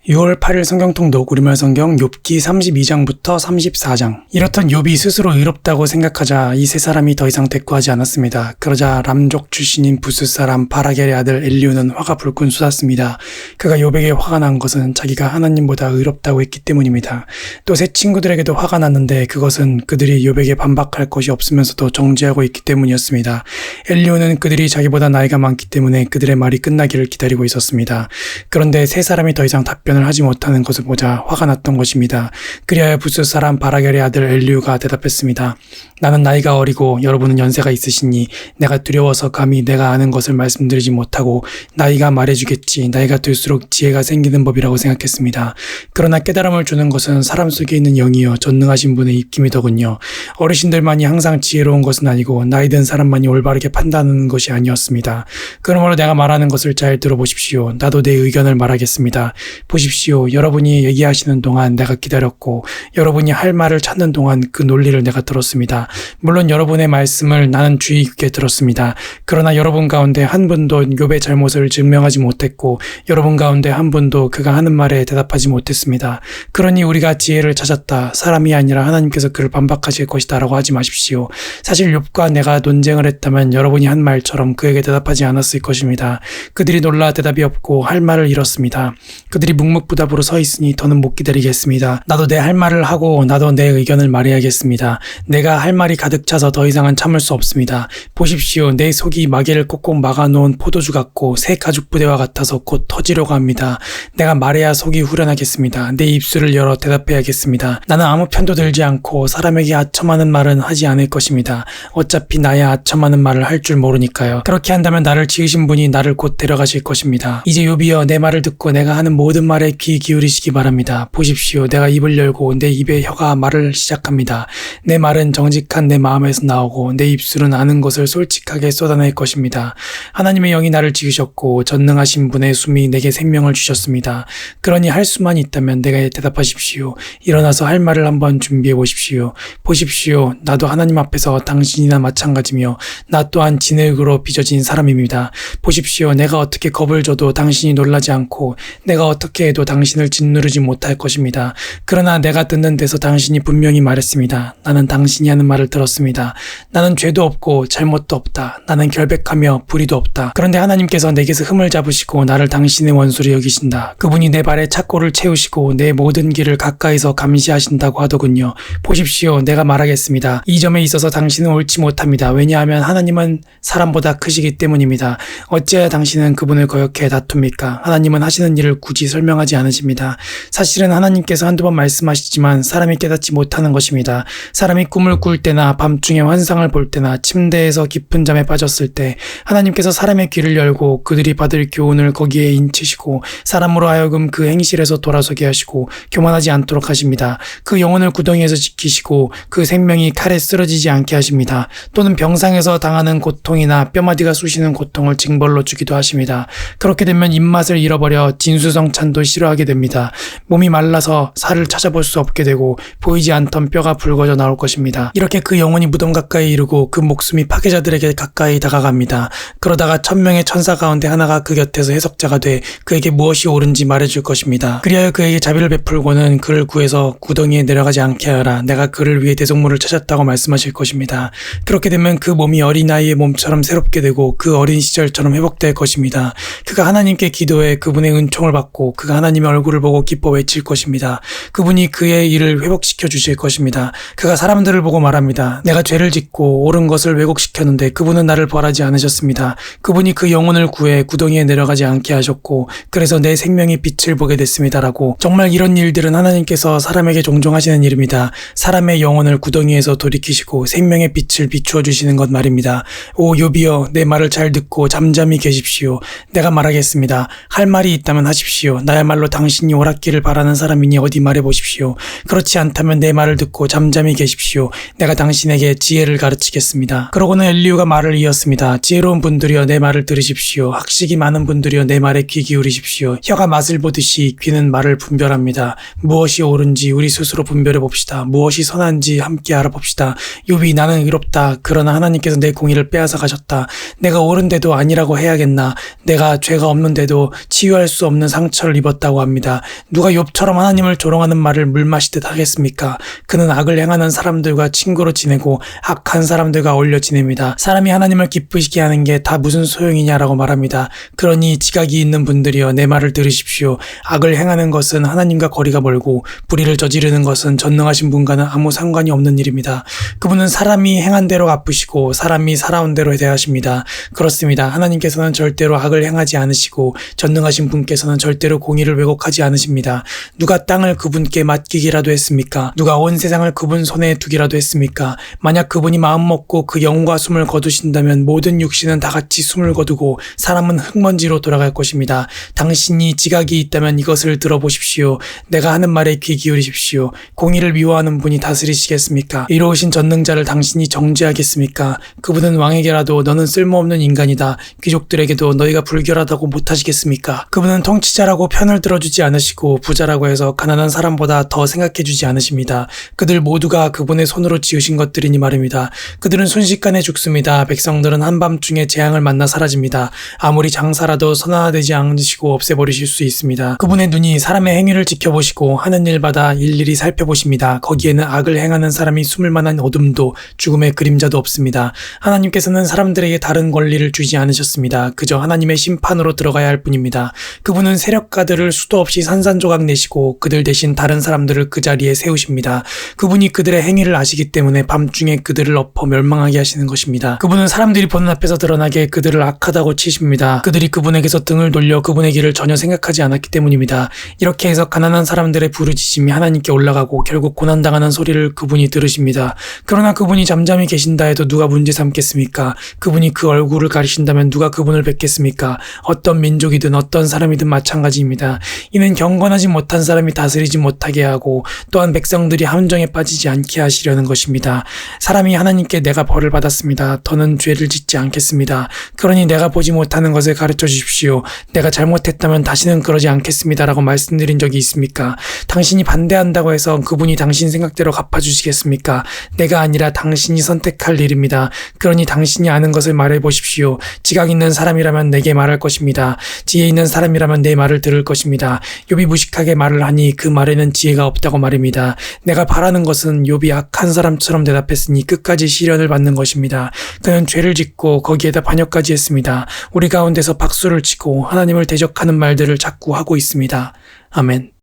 6월 8일 성경통독 우리말 성경 욥기 32장부터 34장. 이렇던 욥이 스스로 의롭다고 생각하자 이 세 사람이 더 이상 대꾸하지 않았습니다. 그러자 람족 출신인 부스 사람 바라겔의 아들 엘리후는 화가 불끈 솟았습니다. 그가 욥에게 화가 난 것은 자기가 하나님보다 의롭다고 했기 때문입니다. 또 세 친구들에게도 화가 났는데 그것은 그들이 욥에게 반박할 것이 없으면서도 정죄하고 있기 때문이었습니다. 엘리후는 그들이 자기보다 나이가 많기 때문에 그들의 말이 끝나기를 기다리고 있었습니다. 그런데 세 사람이 더 이상 답변을 하지 못하는 것을 보자 화가 났던 것입니다. 그리하여 부스 사람 바라겔의 아들 엘리후가 대답했습니다. 나는 나이가 어리고 여러분은 연세가 있으시니 내가 두려워서 감히 내가 아는 것을 말씀드리지 못하고 나이가 말해주겠지, 나이가 들수록 지혜가 생기는 법이라고 생각했습니다. 그러나 깨달음을 주는 것은 사람 속에 있는 영이요 전능하신 분의 입김이더군요. 어르신들만이 항상 지혜로운 것은 아니고 나이 든 사람만이 올바르게 판단하는 것이 아니었습니다. 그러므로 내가 말하는 것을 잘 들어보십시오. 나도 내 의견을 말하겠습니다. 보십시오. 여러분이 얘기하시는 동안 내가 기다렸고 여러분이 할 말을 찾는 동안 그 논리를 내가 들었습니다. 물론 여러분의 말씀을 나는 주의 깊게 들었습니다. 그러나 여러분 가운데 한 분도 욥의 잘못을 증명하지 못했고 여러분 가운데 한 분도 그가 하는 말에 대답하지 못했습니다. 그러니 우리가 지혜를 찾았다. 사람이 아니라 하나님께서 그를 반박하실 것이다 라고 하지 마십시오. 사실 욥과 내가 논쟁을 했다면 여러분이 한 말처럼 그에게 대답하지 않았을 것입니다. 그들이 놀라 대답이 없고 할 말을 잃었습니다. 그들이 묵묵부답으로 서 있으니 더는 못 기다리겠습니다. 나도 내 할 말을 하고 나도 내 의견을 말해야겠습니다. 내가 할 말이 가득 차서 더 이상은 참을 수 없습니다. 보십시오. 내 속이 마개를 꼭꼭 막아놓은 포도주 같고 새 가죽 부대와 같아서 곧 터지려고 합니다. 내가 말해야 속이 후련하겠습니다. 내 입술을 열어 대답해야겠습니다. 나는 아무 편도 들지 않고 사람에게 아첨하는 말은 하지 않을 것입니다. 어차피 나야 아첨하는 말을 할 줄 모르니까요. 그렇게 한다면 나를 지으신 분이 나를 곧 데려가실 것입니다. 이제 욥이여, 내 말을 듣고 내가 하는 모든 말에 귀 기울이시기 바랍니다. 보십시오. 내가 입을 열고 내 입에 혀가 말을 시작합니다. 내 말은 정직한 내 마음에서 나오고 내 입술은 아는 것을 솔직하게 쏟아낼 것입니다. 하나님의 영이 나를 지으셨고 전능하신 분의 숨이 내게 생명을 주셨습니다. 그러니 할 수만 있다면 내가 대답하십시오. 일어나서 할 말을 한번 준비해 보십시오. 보십시오. 나도 하나님 앞에서 당신이나 마찬가지며 나 또한 진흙으로 빚어진 사람입니다. 보십시오. 내가 어떻게 겁을 줘도 당신이 놀라지 않고 내가 어떻게 해도 당신을 짓누르지 못할 것입니다. 그러나 내가 듣는 데서 당신이 분명히 말했습니다. 나는 당신이 하는 말을 들었습니다. 나는 죄도 없고 잘못도 없다. 나는 결백하며 불의도 없다. 그런데 하나님께서 내게서 흠을 잡으시고 나를 당신의 원수로 여기신다. 그분이 내 발에 착고를 채우시고 내 모든 길을 가까이서 감시하신다고 하더군요. 보십시오. 내가 말하겠습니다. 이 점에 있어서 당신은 옳지 못합니다. 왜냐하면 하나님은 사람보다 크시기 때문입니다. 어찌하여 당신은 그분을 거역해 다툽니까? 하나님은 하시는 일을 굳이 설명하지 않으십니다. 사실은 하나님께서 한두 번 말씀하시지만 사람이 깨닫지 못하는 것입니다. 사람이 꿈을 꿀 때나 밤중에 환상을 볼 때나 침대에서 깊은 잠에 빠졌을 때 하나님께서 사람의 귀를 열고 그들이 받을 교훈을 거기에 인치시고 사람으로 하여금 그 행실에서 돌아서게 하시고 교만하지 않도록 하십니다. 그 영혼을 구덩이에서 지키시고 그 생명이 칼에 쓰러지지 않게 하십니다. 또는 병상에서 당하는 고통이나 뼈마디가 쑤시는 고통을 징벌로 주기도 하십니다. 그렇게 되면 입맛을 잃어버려 진수성찬도 싫어하게 됩니다. 몸이 말라서 살을 찾아볼 수 없게 되고 보이지 않던 뼈가 붉어져 나올 것입니다. 이렇게 그 영혼이 무덤 가까이 이르고 그 목숨이 파괴자들에게 가까이 다가갑니다. 그러다가 1000명의 천사 가운데 하나가 그 곁에서 해석자가 돼 그에게 무엇이 옳은지 말해줄 것입니다. 그리하여 그에게 자비를 베풀고는 그를 구해서 구덩이에 내려가지 않게 하라. 내가 그를 위해 대속물을 찾았다고 말씀하실 것입니다. 그렇게 되면 그 몸이 어린아이의 몸처럼 새롭게 되고 그 어린 시절처럼 회복될 것입니다. 그가 하나님께 기도해 그분의 은총을 받고 그가 하나님의 얼굴을 보고 기뻐 외칠 것입니다. 그분이 그의 일을 회복시켜 주실 것입니다. 그가 사람들을 보고 말합니다. 내가 죄를 짓고 옳은 것을 왜곡시켰는데 그분은 나를 벌하지 않으셨습니다. 그분이 그 영혼을 구해 구덩이에 내려가지 않게 하셨고 그래서 내 생명이 빛을 보게 됐습니다라고. 정말 이런 일들은 하나님께서 사람에게 종종 하시는 일입니다. 사람의 영혼을 구덩이에서 돌이키시고 생명의 빛을 비추어 주시는 것 말입니다. 오 욥이여, 내 말을 잘 듣고 잠잠히 계십시오. 내가 말하겠습니다. 할 말이 있다면 하십시오. 나야말로 당신이 옳았기를 바라는 사람이니 어디 말해보십시오. 그렇지 않다면 내 말을 듣고 잠잠히 계십시오. 내가 당신에게 지혜를 가르치겠습니다. 그러고는 엘리후가 말을 이었습니다. 지혜로운 분들이여, 내 말을 들으십시오. 학식이 많은 분들이여, 내 말에 귀 기울이십시오. 혀가 맛을 보듯이 귀는 말을 분별합니다. 무엇이 옳은지 우리 스스로 분별해 봅시다. 무엇이 선한지 함께 알아봅시다. 욥이 나는 의롭다. 그러나 하나님께서 내 공의를 빼앗아 가셨다. 내가 옳은데도 아니라고 해야겠나. 내가 죄가 없는데도 치유할 수 없는 상처를 입었다. 입었다고 합니다. 누가 욥처럼 하나님을 조롱하는 말을 물 마시듯 하겠습니까? 그는 악을 행하는 사람들과 친구로 지내고 악한 사람들과 어울려 지냅니다. 사람이 하나님을 기쁘시게 하는 게 다 무슨 소용이냐라고 말합니다. 그러니 지각이 있는 분들이여 내 말을 들으십시오. 악을 행하는 것은 하나님과 거리가 멀고 불의를 저지르는 것은 전능하신 분과는 아무 상관이 없는 일입니다. 그분은 사람이 행한 대로 갚으시고 사람이 살아온 대로 대하십니다. 그렇습니다. 하나님께서는 절대로 악을 행하지 않으시고 전능하신 분께서는 절대로 공의를 왜곡하지 않으십니다. 누가 땅을 그분께 맡기기라도 했습니까? 누가 온 세상을 그분 손에 두기라도 했습니까? 만약 그분이 마음먹고 그 영과 숨을 거두신다면 모든 육신은 다 같이 숨을 거두고 사람은 흙먼지로 돌아갈 것입니다. 당신이 지각이 있다면 이것을 들어보십시오. 내가 하는 말에 귀 기울이십시오. 공의를 미워하는 분이 다스리시겠습니까? 이로우신 전능자를 당신이 정죄하겠습니까? 그분은 왕에게라도 너는 쓸모없는 인간이다. 귀족들에게도 너희가 불결하다고 못하시겠습니까? 그분은 통치자라고 편을 들어주지 않으시고 부자라고 해서 가난한 사람보다 더 생각해주지 않으십니다. 그들 모두가 그분의 손으로 지으신 것들이니 말입니다. 그들은 순식간에 죽습니다. 백성들은 한밤중에 재앙을 만나 사라집니다. 아무리 장사라도 선하되지 않으시고 없애버리실 수 있습니다. 그분의 눈이 사람의 행위를 지켜보시고 하는 일마다 일일이 살펴보십니다. 거기에는 악을 행하는 사람이 숨을 만한 어둠도 죽음의 그림자도 없습니다. 하나님께서는 사람들에게 다른 권리를 주지 않으셨습니다. 그저 하나님의 심판으로 들어가야 할 뿐입니다. 그분은 세력가들을 수도 없이 산산조각 내시고 그들 대신 다른 사람들을 그 자리에 세우십니다. 그분이 그들의 행위를 아시기 때문에 밤중에 그들을 엎어 멸망하게 하시는 것입니다. 그분은 사람들이 보는 앞에서 드러나게 그들을 악하다고 치십니다. 그들이 그분에게서 등을 돌려 그분의 길을 전혀 생각하지 않았기 때문입니다. 이렇게 해서 가난한 사람들의 부르짖음이 하나님께 올라가고 결국 고난당하는 소리를 그분이 들으십니다. 그러나 그분이 잠잠히 계신다 해도 누가 문제 삼겠습니까? 그분이 그 얼굴을 가리신다면 누가 그분을 뵙겠습니까? 어떤 민족이든 어떤 사람이든 마찬가지입니다. 이는 경건하지 못한 사람이 다스리지 못하게 하고 또한 백성들이 함정에 빠지지 않게 하시려는 것입니다. 사람이 하나님께 내가 벌을 받았습니다. 더는 죄를 짓지 않겠습니다. 그러니 내가 보지 못하는 것을 가르쳐 주십시오. 내가 잘못했다면 다시는 그러지 않겠습니다라고 말씀드린 적이 있습니까? 당신이 반대한다고 해서 그분이 당신 생각대로 갚아주시겠습니까? 내가 아니라 당신이 선택할 일입니다. 그러니 당신이 아는 것을 말해 보십시오. 지각 있는 사람이라면 내게 말할 것입니다. 지혜 있는 사람이라면 내 말을 들을 것입니다. 욥이 무식하게 말을 하니 그 말에는 지혜가 없다고 말입니다. 내가 바라는 것은 욥이 악한 사람처럼 대답했으니 끝까지 시련을 받는 것입니다. 그는 죄를 짓고 거기에다 반역까지 했습니다. 우리 가운데서 박수를 치고 하나님을 대적하는 말들을 자꾸 하고 있습니다. 아멘.